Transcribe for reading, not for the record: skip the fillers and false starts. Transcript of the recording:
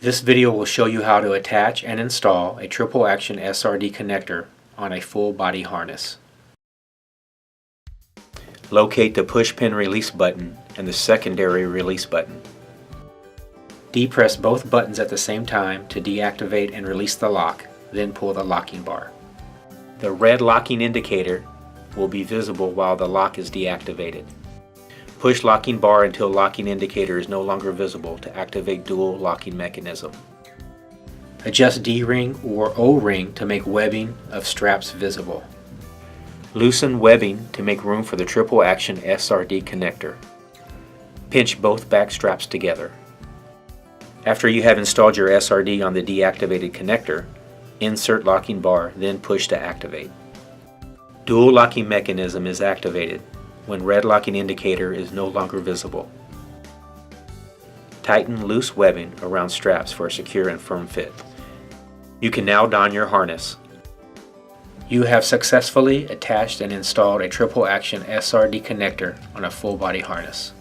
This video will show you how to attach and install a triple action SRD connector on a full body harness. Locate the push pin release button and the secondary release button. Depress both buttons at the same time to deactivate and release the lock, then pull the locking bar. The red locking indicator will be visible while the lock is deactivated. Push locking bar until locking indicator is no longer visible to activate dual locking mechanism. Adjust D-ring or O-ring to make webbing of straps visible. Loosen webbing to make room for the triple action SRD connector. Pinch both back straps together. After you have installed your SRD on the deactivated connector, insert locking bar, then push to activate. Dual locking mechanism is activated when red locking indicator is no longer visible. Tighten loose webbing around straps for a secure and firm fit. You can now don your harness. You have successfully attached and installed a triple action SRD connector on a full body harness.